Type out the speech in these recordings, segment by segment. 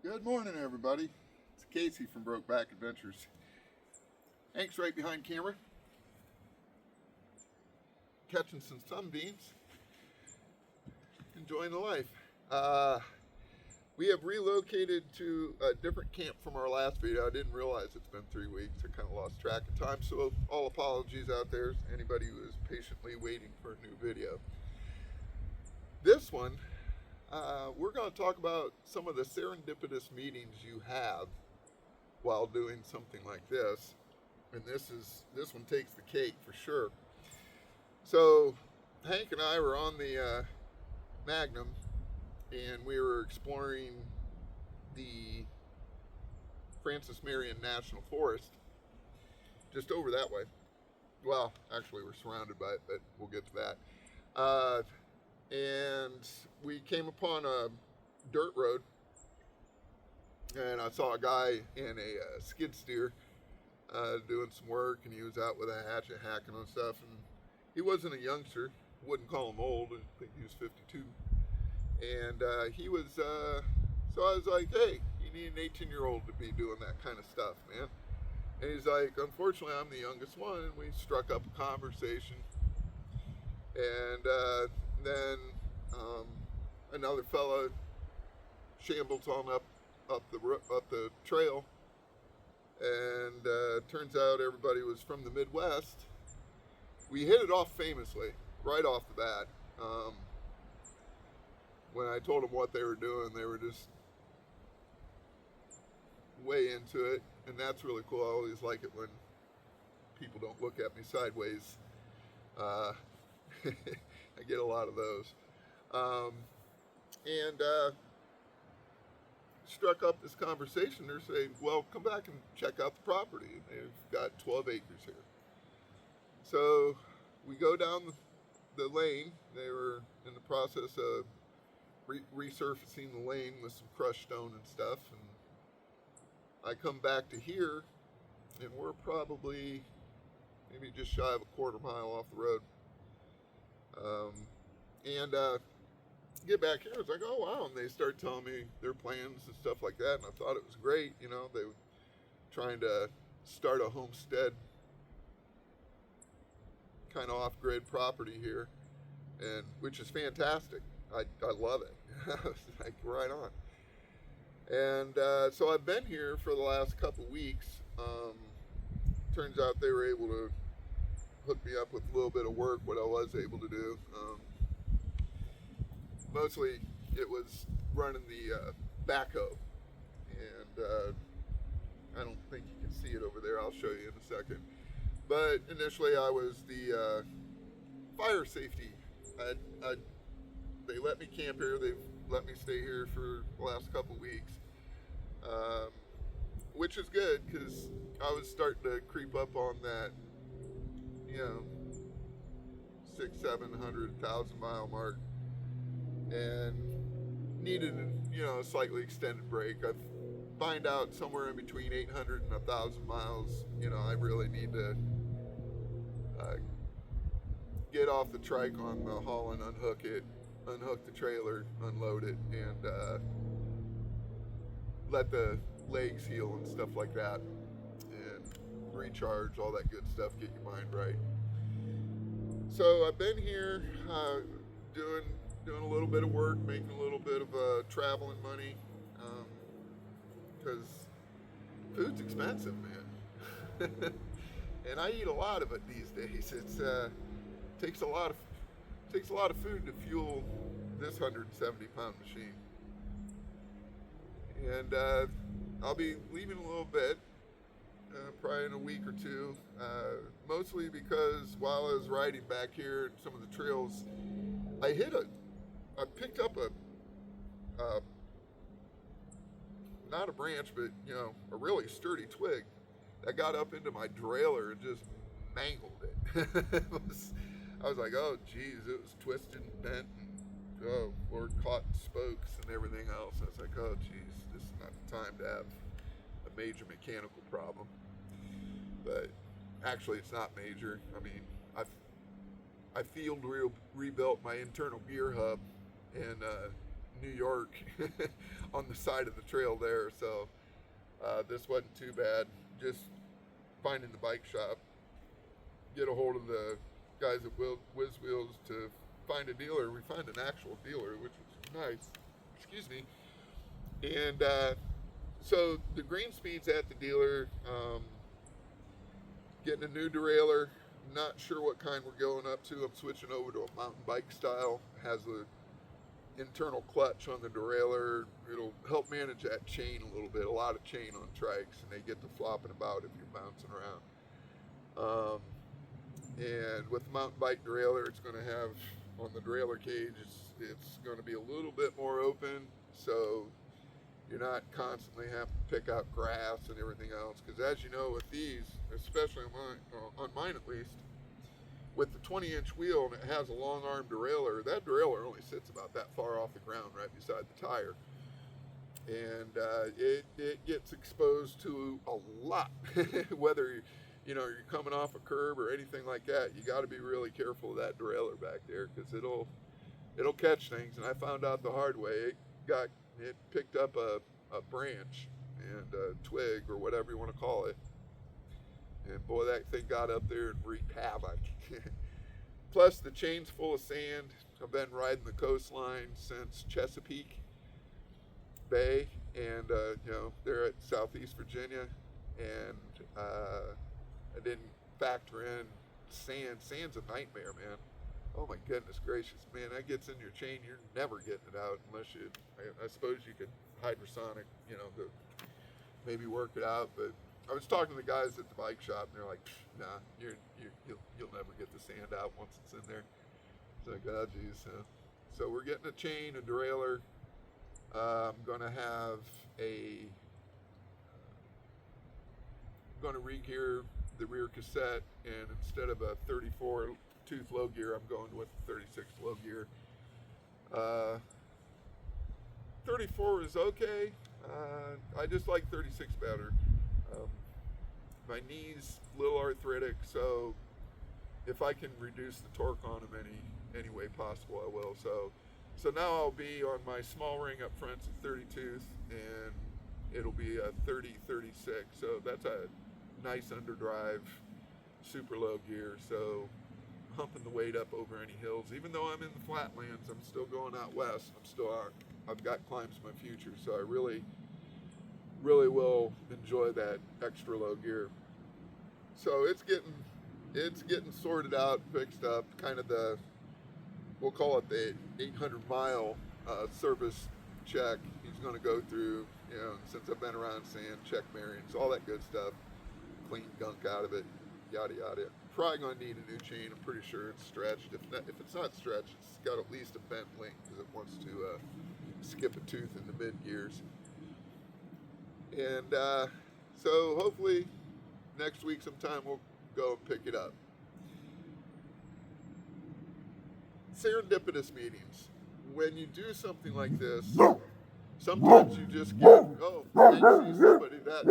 Good morning, everybody. It's Casey from Brokeback Adventures. Hank's right behind camera, catching some sunbeams, enjoying the life. We have relocated to a different camp from our last video. I didn't realize it's been 3 weeks. I kind of lost track of time, so all apologies out there to anybody who is patiently waiting for a new video. This one, we're going to talk about some of the serendipitous meetings you have while doing something like this, and this one takes the cake for sure. So Hank and I were on the Magnum, and we were exploring the Francis Marion National Forest just over that way. Well, actually we're surrounded by it, but we'll get to that. And we came upon a dirt road, and I saw a guy in a skid steer doing some work, and he was out with a hatchet hacking on stuff, and he wasn't a youngster. Wouldn't call him old. I think he was 52. And he was, so I was like, hey, you need an 18-year-old to be doing that kind of stuff, man. And he's like, unfortunately, I'm the youngest one, and we struck up a conversation. And then another fella shambled on up the trail, and turns out everybody was from the Midwest. We hit it off famously right off the bat. When I told them what they were doing, they were just way into it, and that's really cool. I always like it when people don't look at me sideways. I get a lot of those. And struck up this conversation. They're saying, well, come back and check out the property. And they've got 12 acres here. So we go down the lane. They were in the process of resurfacing the lane with some crushed stone and stuff. And I come back to here, and we're probably maybe just shy of a quarter mile off the road. Get back here, I was like, oh wow, and they start telling me their plans and stuff like that, and I thought it was great. You know, they were trying to start a homestead kind of off-grid property here, and which is fantastic. I love it. Like, right on. And so I've been here for the last couple weeks. Turns out they were able to hook me up with a little bit of work, what I was able to do. Mostly it was running the backhoe, and I don't think you can see it over there. I'll show you in a second. But initially I was the fire safety. They let me camp here. They've let me stay here for the last couple weeks, which is good because I was starting to creep up on that, 600-700,000 mile mark, and needed a slightly extended break. I find out somewhere in between 800 and 1,000 miles, I really need to get off the trike on the haul and unhook the trailer, unload it, and let the legs heal and stuff like that, and recharge, all that good stuff, get your mind right. So I've been here doing a little bit of work, making a little bit of traveling money, because food's expensive, man. And I eat a lot of it these days. It's takes a lot of food to fuel this 170-pound machine. And I'll be leaving a little bit, probably in a week or two, mostly because while I was riding back here and some of the trails, I picked up a not a branch, but a really sturdy twig that got up into my derailleur and just mangled it. I was like, oh geez, it was twisted and bent, and or caught spokes and everything else. I was like, oh geez, this is not the time to have a major mechanical problem. But actually, it's not major. I mean, I field rebuilt my internal gear hub, and New York on the side of the trail there. So this wasn't too bad. Just finding the bike shop, get a hold of the guys at Whiz Wheels to find a dealer. We find an actual dealer, which was nice. Excuse me. And so the Greenspeed's at the dealer, getting a new derailleur. Not sure what kind we're going up to. I'm switching over to a mountain bike style. Has a internal clutch on the derailleur. It'll help manage that chain a little bit. A lot of chain on trikes, and they get to flopping about if you're bouncing around. And with the mountain bike derailleur, it's going to have on the derailleur cage, it's going to be a little bit more open, so you're not constantly having to pick out grass and everything else. Because as you know, with these, especially on mine at least, with the 20-inch wheel and it has a long arm derailleur, that derailleur only sits about that far off the ground right beside the tire. And it gets exposed to a lot, whether you're coming off a curb or anything like that. You got to be really careful of that derailleur back there, because it'll catch things. And I found out the hard way. It picked up a branch and a twig or whatever you want to call it. And boy, that thing got up there and wreaked havoc. Plus, the chain's full of sand. I've been riding the coastline since Chesapeake Bay, and they're at Southeast Virginia, and I didn't factor in sand. Sand's a nightmare, man. Oh my goodness gracious, man, that gets in your chain, you're never getting it out unless I suppose you could hydrosonic, maybe work it out. But I was talking to the guys at the bike shop, and they're like, nah, you'll never get the sand out once it's in there. It's like, oh geez. So we're getting a chain, a derailleur. I'm gonna have I'm gonna re-gear the rear cassette, and instead of a 34 tooth low gear, I'm going with 36 low gear. 34 is okay. I just like 36 better. My knee's a little arthritic, so if I can reduce the torque on them any way possible, I will. So now I'll be on my small ring up front, it's a 30 tooth, and it'll be a 30-36. So that's a nice underdrive, super low gear. So humping the weight up over any hills. Even though I'm in the flatlands, I'm still going out west. I've got climbs in my future, so I really will enjoy that extra low gear. So it's getting sorted out, fixed up, kind of we'll call it the 800-mile service check. He's going to go through, since I've been around sand, check bearings, all that good stuff, clean gunk out of it, yada yada. Probably going to need a new chain. I'm pretty sure it's stretched. If it's not stretched, it's got at least a bent link because it wants to skip a tooth in the mid gears. And so hopefully next week sometime we'll go and pick it up. Serendipitous meetings. When you do something like this, sometimes you just get, I see somebody that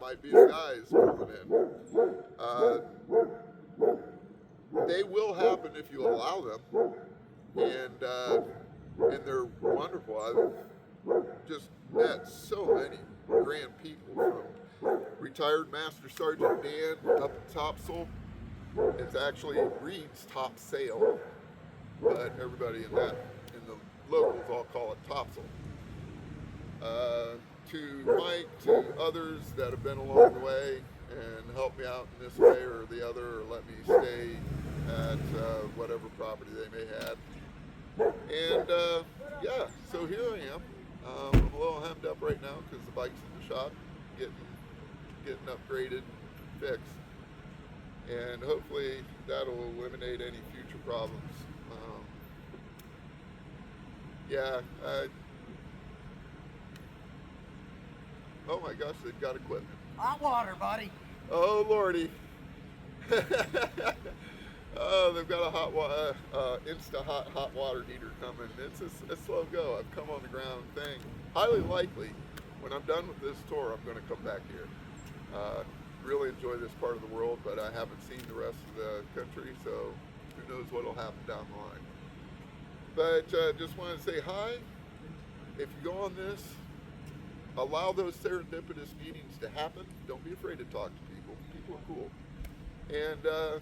might be the guys pulling in. They will happen if you allow them, and they're wonderful. I've just met so many grand people, from retired Master Sergeant Dan up at Topsail. It's actually reads Top Sail, but everybody in the locals all call it Topsail. To Mike, to others that have been along the way and helped me out in this way or the other, or let me stay at whatever property they may have. And so here I am. I'm a little hemmed up right now because the bike's in the shop, getting upgraded, fixed, and hopefully that'll eliminate any future problems. Oh my gosh, they've got equipment. Hot water, buddy. Oh lordy. Oh, they've got a hot water heater coming. It's a slow go. I've come on the ground thing. Highly likely, when I'm done with this tour, I'm going to come back here. Really enjoy this part of the world, but I haven't seen the rest of the country, so who knows what will happen down the line. But just wanted to say hi. If you go on this, allow those serendipitous meetings to happen. Don't be afraid to talk to people. People are cool. And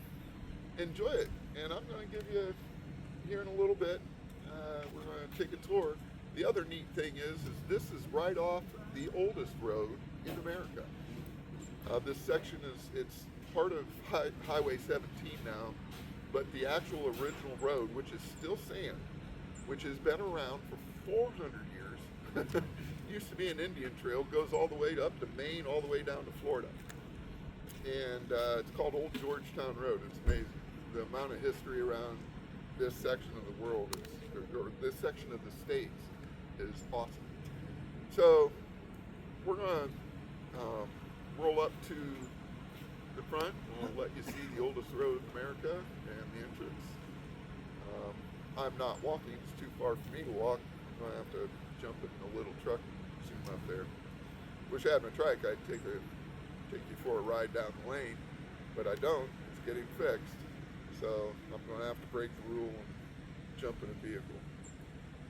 enjoy it. And I'm going to give you, here in a little bit, we're going to take a tour. The other neat thing is this is right off the oldest road in America. This section it's part of Highway 17 now, but the actual original road, which is still sand, which has been around for 400 years, used to be an Indian trail, goes all the way up to Maine, all the way down to Florida. And it's called Old Georgetown Road. It's amazing. The amount of history around this section of the world, or this section of the states, is awesome. So we're going to roll up to the front. We'll let you see the oldest road in America and the entrance. I'm not walking. It's too far for me to walk. I'm going to have to jump in a little truck and zoom up there. Wish I had my trike. I'd take you for a ride down the lane, but I don't. It's getting fixed. So I'm going to have to break the rule and jump in a vehicle.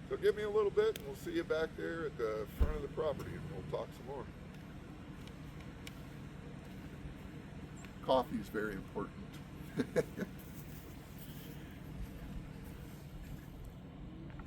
So give me a little bit and we'll see you back there at the front of the property and we'll talk some more. Coffee is very important.